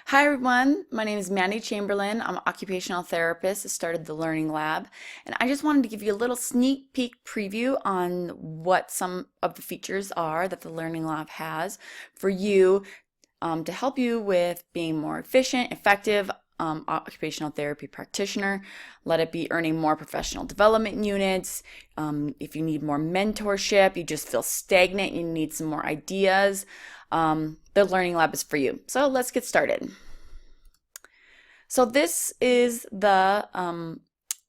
Hi everyone, my name is Mandy Chamberlain. I'm an occupational therapist that started the Learning Lab, and I just wanted to give you a little sneak peek preview on what some of the features are that the Learning Lab has for you to help you with being more efficient, effective occupational therapy practitioner. Let it be earning more professional development units. If you need more mentorship, you just feel stagnant, you need some more ideas. The Learning Lab is for you. So let's get started. So this is the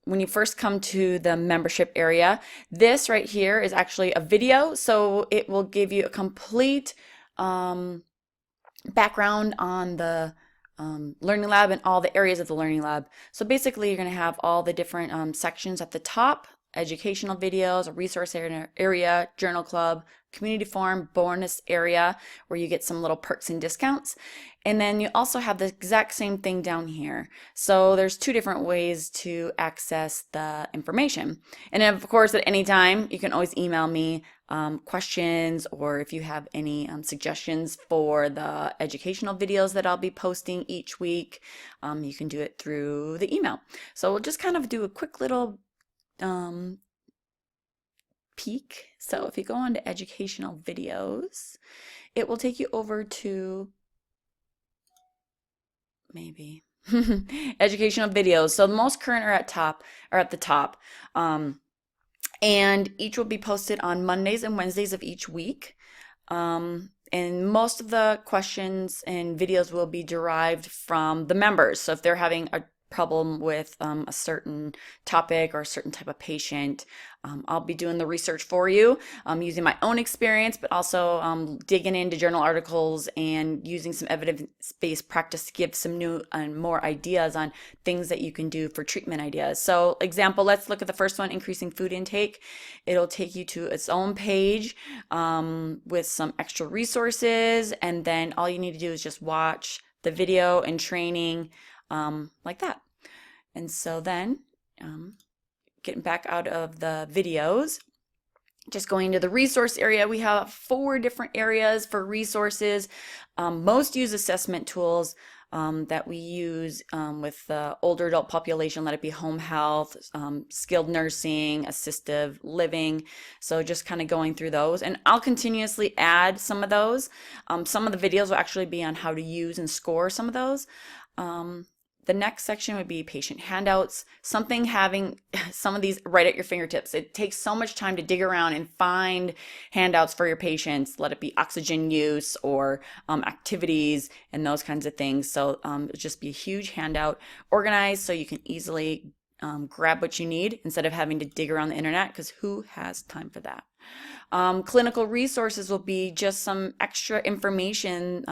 when you first come to the membership area. This right here is actually a video, so it will give you a complete background on the Learning Lab and all the areas of the Learning Lab. So basically you're going to have all the different sections at the top: educational videos, a resource area, journal club, community forum, bonus area where you get some little perks and discounts. And then you also have the exact same thing down here. So there's two different ways to access the information. And of course, at any time, you can always email me questions, or if you have any suggestions for the educational videos that I'll be posting each week, you can do it through the email. So we'll just kind of do a quick little peek. So if you go on to educational videos, it will take you over to maybe educational videos. So the most current are at the top. And each will be posted on Mondays and Wednesdays of each week. And most of the questions and videos will be derived from the members. So if they're having a problem with a certain topic or a certain type of patient, I'll be doing the research for you, using my own experience, but also digging into journal articles and using some evidence-based practice to give some new and more ideas on things that you can do for treatment ideas. So example, let's look at the first one: increasing food intake. It'll take you to its own page with some extra resources, and then all you need to do is just watch the video and training like that. And so then getting back out of the videos, just going to the resource area, we have 4 different areas for resources. Most use assessment tools that we use with the older adult population, let it be home health, skilled nursing, assistive living. So just kind of going through those, and I'll continuously add some of those. Some of the videos will actually be on how to use and score some of those. The next section would be patient handouts, something having some of these right at your fingertips. It takes so much time to dig around and find handouts for your patients, let it be oxygen use or activities and those kinds of things. So it'll just be a huge handout, organized so you can easily grab what you need instead of having to dig around the internet, because who has time for that? Clinical resources will be just some extra information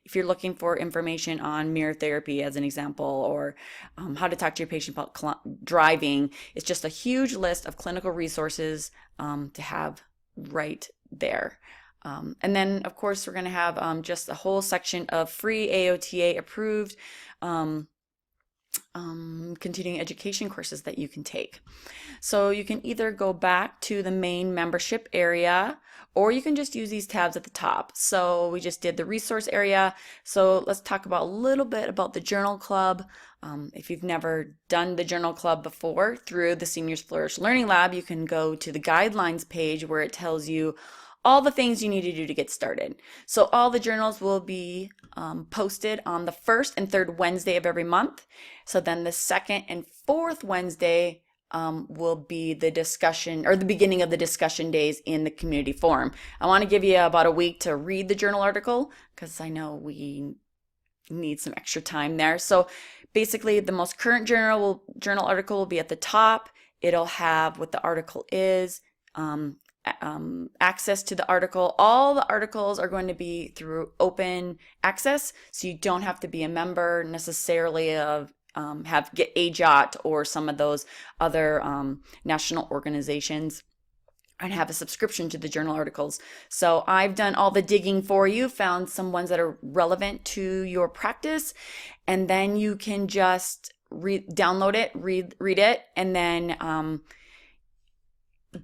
if you're looking for information on mirror therapy, as an example, or how to talk to your patient about driving. It's just a huge list of clinical resources to have right there. And then, of course, we're going to have just a whole section of free AOTA approved continuing education courses that you can take. So you can either go back to the main membership area, or you can just use these tabs at the top. So we just did the resource area. So let's talk about a little bit about the journal club. If you've never done the journal club before through the Seniors Flourish Learning Lab, you can go to the guidelines page where it tells you all the things you need to do to get started. So all the journals will be posted on the 1st and 3rd Wednesday of every month. So then the 2nd and 4th Wednesday will be the discussion, or the beginning of the discussion days in the community forum. I want to give you about a week to read the journal article, because I know we need some extra time there. So basically the most current journal article will be at the top. It'll have what the article is, access to the article. All the articles are going to be through open access, so you don't have to be a member necessarily of get AJOT or some of those other national organizations, and have a subscription to the journal articles. So I've done all the digging for you, found some ones that are relevant to your practice, and then you can just download it, read it, and then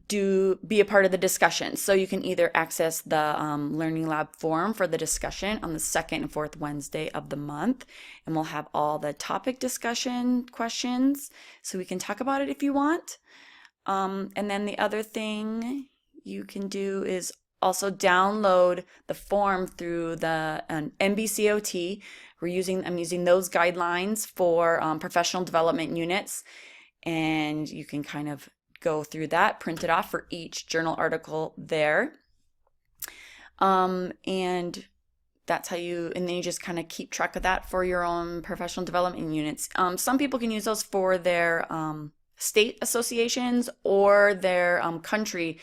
be a part of the discussion. So you can either access the Learning Lab forum for the discussion on the second and fourth Wednesday of the month, and we'll have all the topic discussion questions, so we can talk about it if you want. And then the other thing you can do is also download the form through the NBCOT. I'm using those guidelines for professional development units, and you can kind of go through that, print it off for each journal article there. And that's how and then you just kind of keep track of that for your own professional development units. Some people can use those for their state associations or their country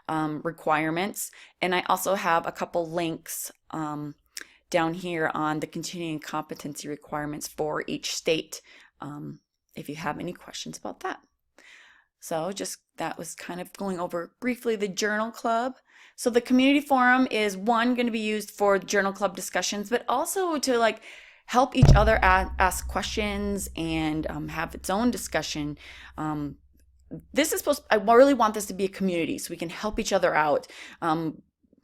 requirements. And I also have a couple links down here on the continuing competency requirements for each state, if you have any questions about that. So that was kind of going over briefly the journal club. So the community forum is going to be used for journal club discussions, but also to help each other ask questions and have its own discussion. This is I really want this to be a community so we can help each other out.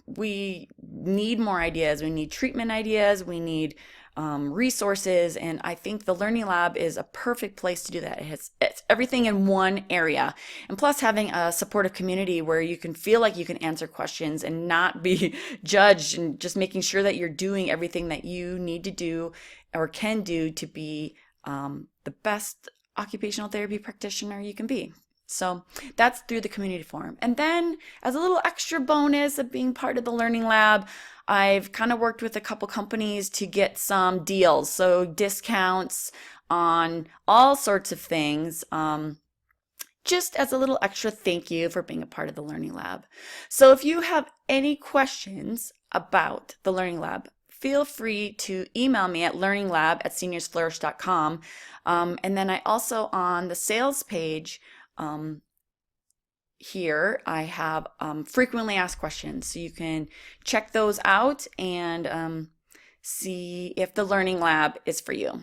We need more ideas. We need treatment ideas. We need resources, and I think the Learning Lab is a perfect place to do that. It's everything in one area, and plus having a supportive community where you can feel like you can answer questions and not be judged, and just making sure that you're doing everything that you need to do or can do to be the best occupational therapy practitioner you can be. So that's through the community forum. And then as a little extra bonus of being part of the Learning Lab, I've kind of worked with a couple companies to get some deals, so discounts on all sorts of things, just as a little extra thank you for being a part of the Learning Lab. So if you have any questions about the Learning Lab, feel free to email me at learninglab@seniorsflourish.com. And then I also, on the sales page, here I have frequently asked questions, so you can check those out and see if the Learning Lab is for you.